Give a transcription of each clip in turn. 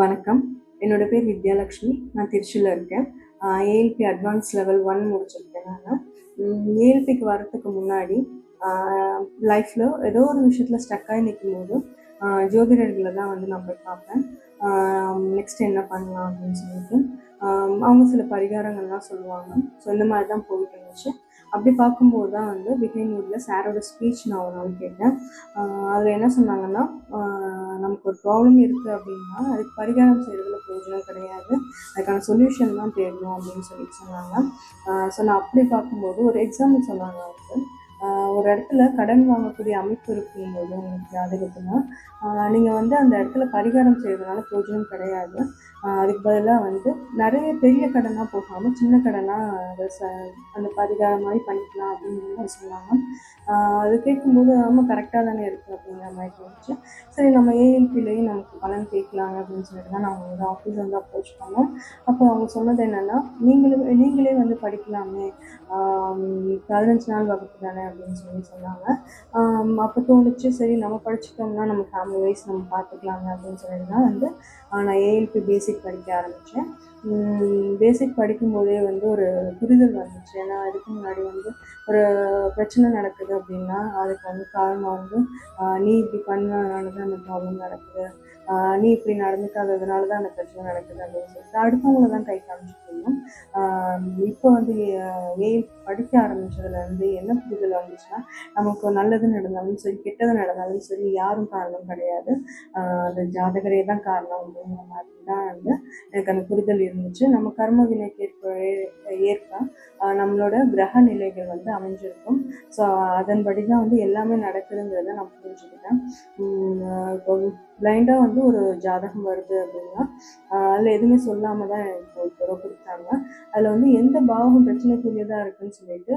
வணக்கம். என்னோட பேர் வித்யாலக்ஷ்மி. நான் திருச்சியில இருக்கேன். ஏஎல்பி அட்வான்ஸ் லெவல் 1 முடிச்சிருக்கேன் நானு. ஏஎல்பிக்கு வரதுக்கு முன்னாடி ஆ லைஃப்ல ஏதோ ஒரு விஷயத்துல ஸ்டக் ஆகி நிக்கும்போது, ஜோதிடர்கள தான் வந்து நான் போய் பார்ப்பேன். நெக்ஸ்ட் என்ன பண்ணலாம் அப்படின்னு சொல்லிட்டு. அவங்க சில பரிகாரங்கள்லாம் சொல்லுவாங்க. ஸோ இந்த மாதிரி தான் போயிட்டு இருந்துச்சு. அப்படி பார்க்கும்போது தான் வந்து பிஹைண்ட் வுட்ல சாரோட ஸ்பீச் நான் ஒரு நாள் கேட்டேன். அதில் என்ன சொன்னாங்கன்னா, நமக்கு ஒரு ப்ராப்ளம் இருக்குது அப்படின்னா அதுக்கு பரிகாரம் செய்கிறதுல பிரயோஜனம் கிடையாது, அதுக்கான சொல்யூஷன் தான் தேடணும் அப்படின்னு சொல்லிட்டு சொன்னாங்க. ஸோ நான் அப்படி பார்க்கும்போது ஒரு எக்ஸாம்பிள் சொன்னாங்க வந்து, ஒரு இடத்துல கடன் வாங்கக்கூடிய அமைப்பு இருக்கும்போது உங்களுக்கு ஜாதகத்தில் நீங்கள் வந்து அந்த இடத்துல பரிகாரம் செய்கிறதுனால பிரயோஜனம் கிடையாது. அதுக்கு பதிலாக வந்து நிறைய பெரிய கடனாக போகாமல் சின்ன கடனாக அதை அந்த பரிகாரம் மாதிரி பண்ணிக்கலாம் அப்படிங்கிற மாதிரி சொன்னாங்க. அது கேட்கும்போது ஆமாம் கரெக்டாக தானே இருக்குது அப்படிங்கிற மாதிரி தோணுச்சு. சரி நம்ம ஏஎல்பிலேயும் நமக்கு பலன் கேட்கலாங்க அப்படின்னு சொல்லிட்டு தான் நான் அவங்களோட ஆஃபீஸ் வந்து அப்ரோச் பண்ணோம். அப்போ அவங்க சொன்னது என்னென்னா, நீங்களே வந்து படிக்கலாமே, 15 நாள் வகுப்பு தானே அப்படின்னு சொல்லி சொன்னாங்க. அப்போ தோணுச்சு, சரி நம்ம படிச்சுட்டோம்னா நம்ம ஃபேமிலி வைஸ் நம்ம பார்த்துக்கலாங்க அப்படின்னு சொல்லிட்டு தான் வந்து நான் ஏஎல்பி பேசிக் படிக்க ஆரம்பித்தேன். பேசிக் படிக்கும்போதே வந்து ஒரு புரிதல் வந்துச்சு. ஏன்னா இதுக்கு முன்னாடி வந்து ஒரு பிரச்சனை நடக்குது அப்படின்னா அதுக்கு வந்து காரணம் வந்து நீ இப்படி பண்ணனால தான் அந்த ப்ராப்ளம் நடக்குது, நீ இப்படி நடந்துக்காததுனால தான் அந்த பிரச்சனை நடக்குது அப்படின்னு சொல்லிட்டு அடுத்தவங்கள தான் கை காமிச்சிட்டு இருந்தோம். இப்போ வந்து ஏஎல்பி படிக்க ஆரம்பித்ததுலேருந்து என்ன புரிதல் வந்துச்சுன்னா, நமக்கு நல்லது நடந்தாலும் சரி கெட்டது நடந்தாலும் சரி யாரும் காரணம் கிடையாது, அது ஜாதகரே தான் காரணம் அப்படிங்கிற மாதிரி தான் வந்து எனக்கு அந்த புரிதல் இருந்துச்சு. நம்ம கர்ம வினைக்கு ஏற்ப நம்மளோட கிரக நிலைகள் வந்து அமைஞ்சிருக்கும். ஸோ அதன்படி தான் வந்து எல்லாமே நடக்குதுங்கிறத நான் புரிஞ்சுக்கிட்டேன். இப்போ பிளைண்டாக வந்து ஒரு ஜாதகம் வருது அப்படின்னா அதில் எதுவுமே சொல்லாமல் தான் எனக்கு ஒரு தடவை கொடுத்தாங்க. அதில் வந்து எந்த பாவகம் பிரச்சனைக்குரியதாக இருக்குதுன்னு சொல்லிட்டு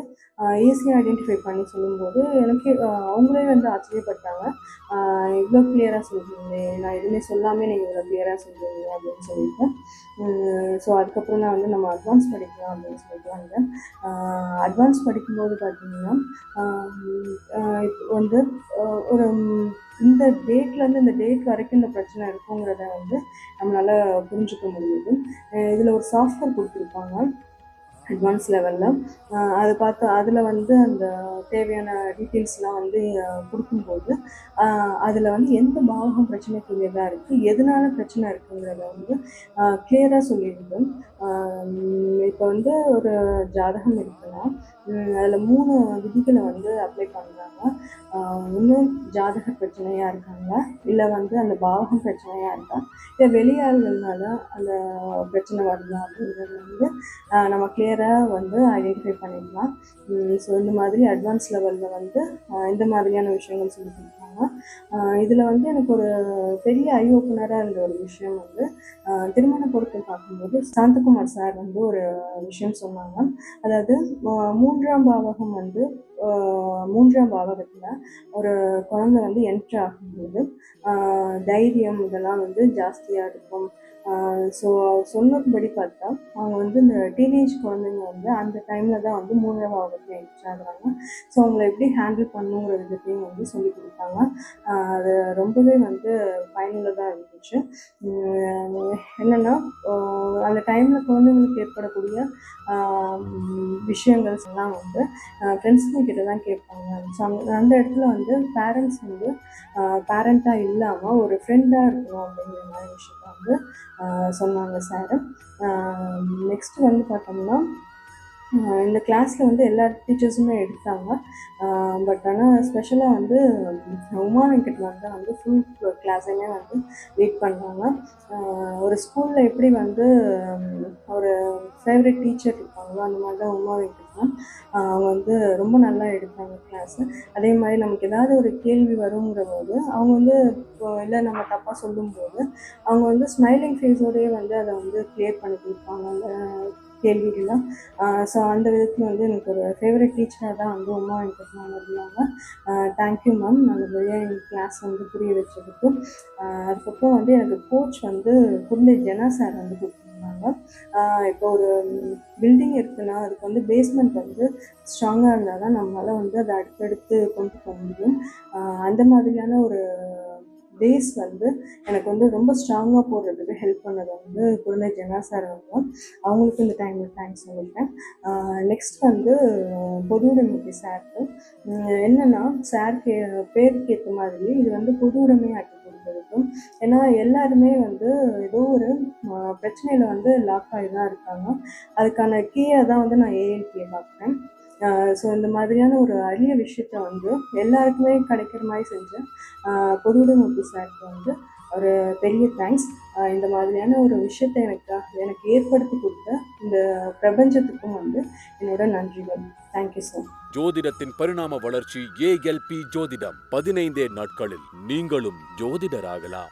ஈஸியாக ஐடென்டிஃபை பண்ணி சொல்லும்போது எனக்கு அவங்களே வந்து ஆச்சரியப்பட்டாங்க. இவ்வளோ கிளியராக சொல்கிறீங்களே, நான் எதுவுமே சொல்லாமல் நீங்கள் இவ்வளோ கிளியராக சொல்கிறீங்க அப்படின்னு சொல்லிட்டு. ஸோ அதுக்கப்புறம் தான் வந்து நம்ம அட்வான்ஸ் படிக்கலாம் அப்படின்னு சொல்லிட்டு வந்தேன். அட்வான்ஸ் படிக்கும்போது பார்த்திங்கன்னா இப்போ வந்து ஒரு இந்த டேட்லேருந்து இந்த டேட் வரைக்கும் இந்த பிரச்சனை இருக்குங்கிறத வந்து நம்மளால் புரிஞ்சுக்க முடியுது. இதில் ஒரு சாஃப்ட்வேர் கொடுத்துருப்பாங்க அட்வான்ஸ் லெவலில். அதை பார்த்து அதில் வந்து அந்த தேவையான டீட்டெயில்ஸ்லாம் வந்து கொடுக்கும்போது அதில் வந்து எந்த பாவகம் பிரச்சனைக்குரியதாக இருக்குது, எதனால பிரச்சனை இருக்குங்கிறத வந்து கிளியராக சொல்லிடுது. இப்போ வந்து ஒரு ஜாதகம் இருக்குன்னா அதில் 3 விதிகளை வந்து அப்ளை பண்ணுறாங்க. ஒன்று ஜாதக பிரச்சனையாக இருக்காங்க, இல்லை வந்து அந்த பாவகம் பிரச்சனையாக இருக்கா, இல்லை வெளியாள்கள்னால அந்த பிரச்சனை வருதா அப்படிங்கிறது வந்து நம்ம கிளியராக வந்து ஐடென்டிஃபை பண்ணிக்கலாம். ஸோ இந்த மாதிரி அட்வான்ஸ் லெவலில் வந்து இந்த மாதிரியான விஷயங்கள் சொல்லி கொடுத்தாங்க. இதில் வந்து எனக்கு ஒரு பெரிய ஐ ஓப்பனராக இருந்த ஒரு விஷயம் வந்து திருமண பொருத்தம் பார்க்கும்போது சாந்தகுமார் சார் வந்து ஒரு விஷயம் சொன்னாங்க. அதாவது 3ஆம் பாவகம் வந்து 3ஆம் பாவகத்தில் ஒரு குழந்தை வந்து என்ட்ரு ஆகும்போது தைரியம் இதெல்லாம் வந்து ஜாஸ்தியாக இருக்கும். ஸோ சொன்னபடி பார்த்தா அவங்க வந்து இந்த டீனேஜ் குழந்தைங்க வந்து அந்த டைமில் தான் வந்து 3ஆம் பாவகத்தில் என்ட்ரு ஆகுறாங்க. ஸோ அவங்கள எப்படி ஹேண்டில் பண்ணுங்கிற விதத்தையும் வந்து சொல்லி கொடுத்தாங்க. அது ரொம்பவே வந்து பயனுள்ளதாக இருந்துச்சு. என்னென்னா அந்த டைமில் குழந்தைங்களுக்கு ஏற்படக்கூடிய விஷயங்கள்ஸ் எல்லாம் வந்து ஃப்ரெண்ட்ஸுங்க கிட்ட தான் கேட்பாங்க. ஸோ அந்த இடத்துல வந்து பேரண்ட்ஸ் வந்து பேரண்ட்டாக இல்லாமல் ஒரு ஃப்ரெண்டாக இருக்கணும் அப்படிங்கிற மாதிரி விஷயத்த வந்து சொன்னாங்க சார். நெக்ஸ்ட்டு வந்து பார்த்தோம்னா இந்த கிளாஸில் வந்து எல்லா டீச்சர்ஸுமே எடுத்தாங்க. பட் ஆனால் ஸ்பெஷலாக வந்து உமா வெங்கட் மேம் தான் வந்து ஃபுல் கிளாஸையுமே வந்து லீட் பண்ணுறாங்க. ஒரு ஸ்கூலில் எப்படி வந்து ஒரு ஃபேவரட் டீச்சர் இருப்பாங்களோ அந்த மாதிரி தான் உமா வெங்கட் மேம். அவங்க வந்து ரொம்ப நல்லா எடுத்தாங்க கிளாஸு. அதே மாதிரி நமக்கு ஏதாவது ஒரு கேள்வி வருங்கிற போது அவங்க வந்து இல்லை நம்ம தப்பாக சொல்லும்போது அவங்க வந்து ஸ்மைலிங் ஃபேஸோடையே வந்து அதை வந்து கிளியர் பண்ணி கொடுப்பாங்க அந்த கேள்விகள்லாம். ஸோ அந்த விதத்தில் வந்து எனக்கு ஒரு ஃபேவரட் டீச்சராக தான் வந்து உமா வெங்கட் மேம் இருந்தாங்க. தேங்க்யூ மேம், நல்லபடியாக எங்கள் கிளாஸ் வந்து புரிய வச்சதுக்கு. அதுக்கப்புறம் வந்து எனக்கு கோச் வந்து குருந்தை ஜெனா சார் வந்து கொடுத்துருந்தாங்க. இப்போ ஒரு பில்டிங் இருக்குன்னா அதுக்கு வந்து பேஸ்மெண்ட் வந்து ஸ்ட்ராங்காக இருந்தால் தான் நம்மளால் வந்து அதை அடுத்தடுத்து கொண்டு போக முடியும். அந்த மாதிரியான ஒரு பேஸ் வந்து எனக்கு வந்து ரொம்ப ஸ்ட்ராங்காக போடுறதுக்கு ஹெல்ப் பண்ணது வந்து குழந்தை ஜனா சார் அவங்களுக்கு இந்த டைமில் தேங்க்ஸ் சொல்லிட்டேன். நெக்ஸ்ட் வந்து பொதுவுடைமைக்கு சாருக்கு என்னென்னா சாருக்கு பேருக்கு ஏற்ற மாதிரி இது வந்து பொது உடைமையாக்கி கொடுத்ததுக்கும். ஏன்னா எல்லாருமே வந்து ஏதோ ஒரு பிரச்சனையில் வந்து லாக் ஆகி தான் இருக்காங்க. அதுக்கான கீயை தான் வந்து நான் ஏஎல்பியை பார்க்குறேன். ஸோ இந்த மாதிரியான ஒரு அரிய விஷயத்த வந்து எல்லாருக்குமே கிடைக்கிற மாதிரி செஞ்ச பொதுவுடைமைக்கு சாருக்கு வந்து ஒரு பெரிய தேங்க்ஸ். இந்த மாதிரியான ஒரு விஷயத்த எனக்கு ஏற்படுத்தி கொடுத்த இந்த பிரபஞ்சத்துக்கும் வந்து என்னோட நன்றிகள். Thank you sir. ஜோதிடத்தின் பரிணாம வளர்ச்சி ALP ஜோதிடம் 15 நாட்களில் நீங்களும் ஜோதிடராகலாம்.